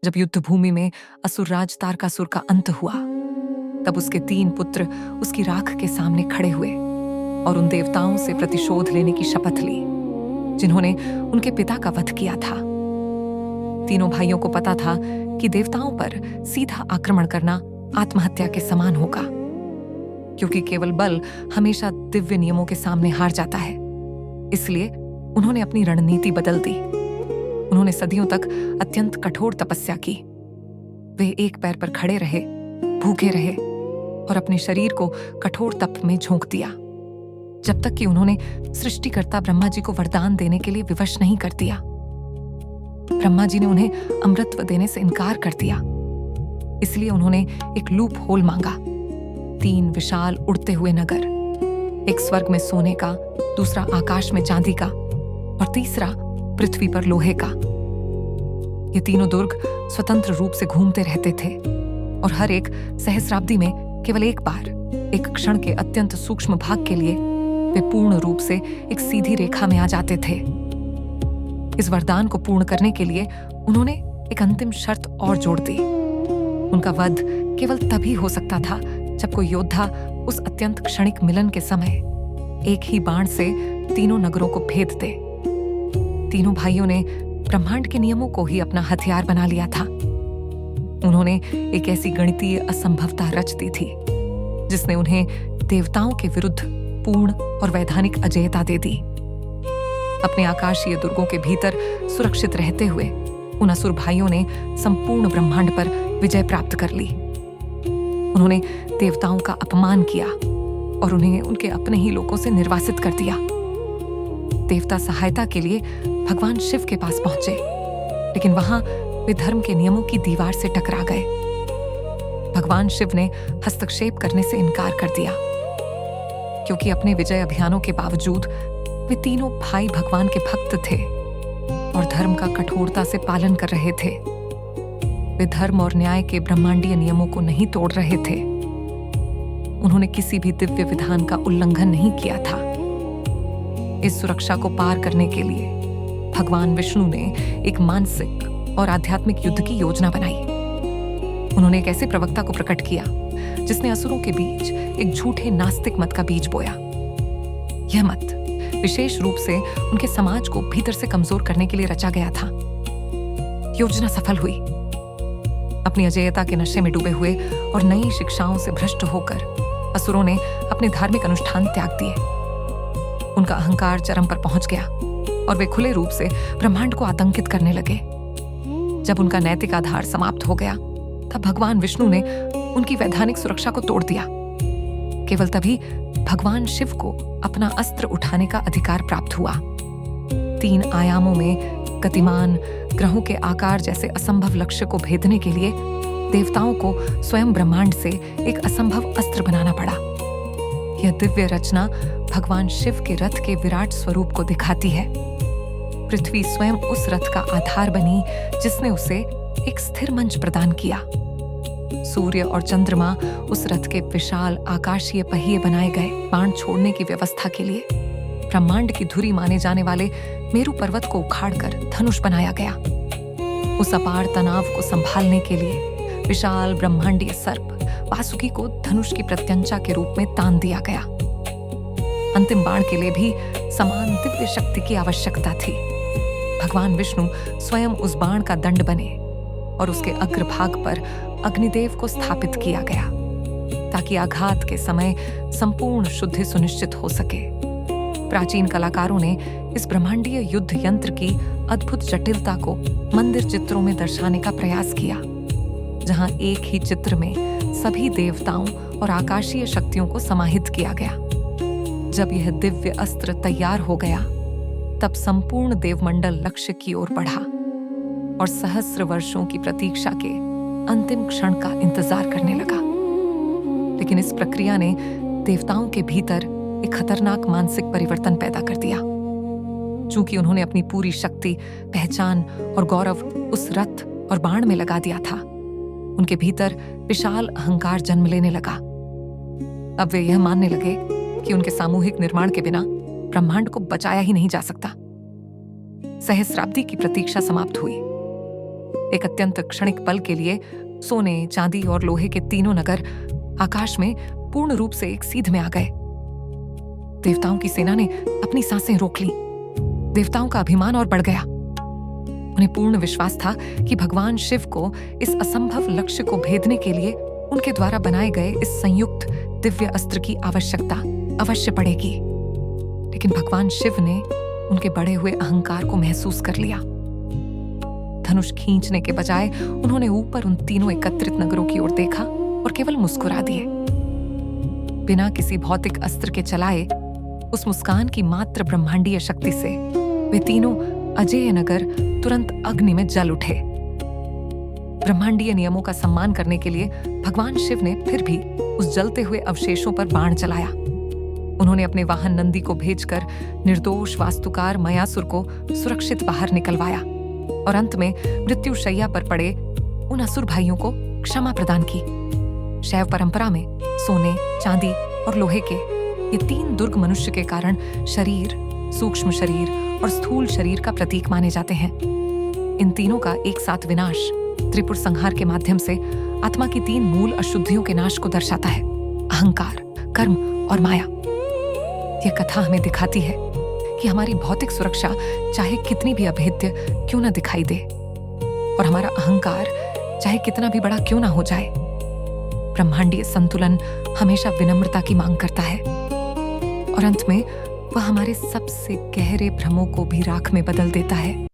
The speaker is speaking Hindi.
जब युद्ध भूमि में असुरराज तारकासुर का अंत हुआ, तब उसके 3 पुत्र उसकी राख के सामने खड़े हुए और उन देवताओं से प्रतिशोध लेने की शपथ ली जिन्होंने उनके पिता का वध किया था। तीनों भाइयों को पता था कि देवताओं पर सीधा आक्रमण करना आत्महत्या के समान होगा, क्योंकि केवल बल हमेशा दिव्य नियमों के सामने हार जाता है। इसलिए उन्होंने अपनी रणनीति बदल दी। उन्होंने सदियों तक अत्यंत कठोर तपस्या की। वे एक पैर पर खड़े रहे, भूखे रहे और अपने शरीर को कठोर तप में झोंक दिया, जब तक कि उन्होंने सृष्टिकर्ता ब्रह्मा जी को वरदान देने के लिए विवश नहीं कर दिया। ब्रह्मा जी ने उन्हें अमृतत्व देने से इनकार कर दिया। इसलिए उन्होंने एक लूप होल मांगा। 3 विशाल उड़ते हुए नगर, एक स्वर्ग में सोने का, दूसरा आकाश में चांदी का और तीसरा पृथ्वी पर लोहे का। ये तीनों दुर्ग स्वतंत्र रूप से घूमते रहते थे और हर एक सहस्राब्दी में केवल एक बार, एक क्षण के अत्यंत सूक्ष्म भाग के लिए वे पूर्ण रूप से एक सीधी रेखा में आ जाते थे। इस वरदान को पूर्ण करने के लिए उन्होंने एक अंतिम शर्त और जोड़ दी। उनका वध केवल तभी हो सकता था जब कोई योद्धा उस अत्यंत क्षणिक मिलन के समय एक ही बाण से तीनों नगरों को भेद दे। तीनों भाइयों ने ब्रह्मांड के नियमों को ही अपना हथियार बना लिया था। उन्होंने एक ऐसी गणितीय असंभवता रच दी थी जिसने उन्हें देवताओं के विरुद्ध पूर्ण और वैधानिक अजेयता दे दी। अपने आकाशीय दुर्गों के भीतर सुरक्षित रहते हुए उन असुर भाइयों ने संपूर्ण ब्रह्मांड पर विजय प्राप्त कर ली। उन्होंने देवताओं का अपमान किया और उन्हें उनके अपने ही लोकों से निर्वासित कर दिया। देवता सहायता के लिए भगवान शिव के पास पहुंचे, लेकिन वहां वे धर्म के नियमों की दीवार से टकरा गए। भगवान शिव ने हस्तक्षेप करने से इनकार कर दिया, क्योंकि अपने विजय अभियानों के बावजूद वे तीनों भाई भगवान के भक्त थे और धर्म का कठोरता से पालन कर रहे थे। वे धर्म और न्याय के ब्रह्मांडीय नियमों को नहीं तोड़ रहे थे। उन्होंने किसी भी दिव्य विधान का उल्लंघन नहीं किया था। इस सुरक्षा को पार करने के लिए भगवान विष्णु ने एक मानसिक और आध्यात्मिक युद्ध की योजना बनाई। उन्होंने एक ऐसे प्रवक्ता को प्रकट किया जिसने असुरों के बीच एक झूठे नास्तिक मत का बीज बोया। यह मत विशेष रूप से उनके समाज को भीतर से कमजोर करने के लिए रचा गया था। योजना सफल हुई। अपनी अजेयता के नशे में डूबे हुए और नई शिक्षाओं से भ्रष्ट होकर असुरों ने अपने धार्मिक अनुष्ठान त्याग दिए। उनका अहंकार चरम पर पहुंच गया और वे खुले रूप से ब्रह्मांड को आतंकित करने लगे। जब उनका नैतिक आधार समाप्त हो गया, तब भगवान विष्णु ने उनकी वैधानिक सुरक्षा को तोड़ दिया। केवल तभी भगवान शिव को अपना अस्त्र उठाने का अधिकार प्राप्त हुआ। 3 आयामों में गतिमान ग्रहों के आकार जैसे असंभव लक्ष्य को भेदने के लिए देवताओं को स्वयं ब्रह्मांड से एक असंभव अस्त्र बनाना पड़ा। यह दिव्य रचना भगवान शिव के रथ के विराट स्वरूप को दिखाती है। पृथ्वी स्वयं उस रथ का आधार बनी जिसने उसे एक स्थिर मंच प्रदान किया। सूर्य और चंद्रमा उस रथ के विशाल आकाशीय पहिए बनाए गए। बाण छोड़ने की व्यवस्था के लिए ब्रह्मांड की धुरी माने जाने वाले मेरु पर्वत को उखाड़कर धनुष बनाया गया। उस अपार तनाव को संभालने के लिए विशाल ब्रह्मांडीय सर्प वासुकी को धनुष की प्रत्यंचा के रूप में तान दिया गया। अंतिम बाण के लिए भी समान दिव्य शक्ति की आवश्यकता थी। भगवान विष्णु स्वयं उस बाण का दंड बने और उसके अग्रभाग पर अग्निदेव को स्थापित किया गया, ताकि आघात के समय संपूर्ण शुद्धि सुनिश्चित हो सके। प्राचीन कलाकारों ने इस ब्रह्मांडीय युद्ध यंत्र की अद्भुत जटिलता को मंदिर चित्रों में दर्शाने का प्रयास किया, जहां एक ही चित्र में सभी देवताओं और आकाशीय शक्तियों को समाहित किया गया। जब यह दिव्य अस्त्र तैयार हो गया, तब संपूर्ण देवमंडल लक्ष्य की ओर बढ़ा और सहस्र वर्षों की प्रतीक्षा के अंतिम क्षण का इंतजार करने लगा। लेकिन इस प्रक्रिया ने देवताओं के भीतर एक खतरनाक मानसिक परिवर्तन पैदा कर दिया। चूंकि उन्होंने अपनी पूरी शक्ति, पहचान और गौरव उस रथ और बाण में लगा दिया था, उनके भीतर विशाल अहंकार जन्म लेने लगा। अब वे यह मानने लगे कि उनके सामूहिक निर्माण के बिना ब्रह्मांड को बचाया ही नहीं जा सकता। सहस्राब्दी की प्रतीक्षा समाप्त हुई। एक अत्यंत क्षणिक पल के लिए सोने, चांदी और लोहे के तीनों नगर आकाश में पूर्ण रूप से एक सीध में आ गए। देवताओं की सेना ने अपनी सांसें रोक ली। देवताओं का अभिमान और बढ़ गया। उन्हें पूर्ण विश्वास था कि भगवान शिव को इस असंभव लक्ष्य को भेदने के लिए उनके द्वारा बनाए गए इस संयुक्त दिव्य अस्त्र की आवश्यकता अवश्य पड़ेगी। लेकिन भगवान शिव ने उनके बढ़े हुए अहंकार को महसूस कर लिया। धनुष खींचने के बजाय उन्होंने ऊपर उन तीनों एकत्रित नगरों की ओर देखा और केवल मुस्कुरा दिए। बिना किसी भौतिक अस्त्र के चलाए उस मुस्कान की मात्र ब्रह्मांडीय शक्ति से वे तीनों अजेय नगर तुरंत अग्नि में जल उठे। ब्रह्मांडीय नियमों का सम्मान करने के लिए भगवान शिव ने फिर भी उस जलते हुए अवशेषों पर बाण चलाया। उन्होंने अपने वाहन नंदी को भेजकर निर्दोष वास्तुकार मयासुर को सुरक्षित बाहर निकलवाया और अंत में मृत्युशैया पर पड़े उन असुर भाइयों को क्षमा प्रदान की। शैव परंपरा में सोने, चांदी और लोहे के ये तीन दुर्ग मनुष्य के कारण शरीर, सूक्ष्म शरीर और स्थूल शरीर का प्रतीक माने जाते हैं। इन तीनों का एक साथ विनाश त्रिपुर संहार के माध्यम से आत्मा की तीन मूल अशुद्धियों के नाश को दर्शाता है: अहंकार, कर्म और माया। यह कथा हमें दिखाती है कि हमारी भौतिक सुरक्षा चाहे कितनी भी अभेद्य क्यों न दिखाई दे और हमारा अहंकार चाहे कितना भी बड़ा क्यों ना हो जाए, ब्रह्मांडीय संतुलन हमेशा विनम्रता की मांग करता है और अंत में वह हमारे सबसे गहरे भ्रमों को भी राख में बदल देता है।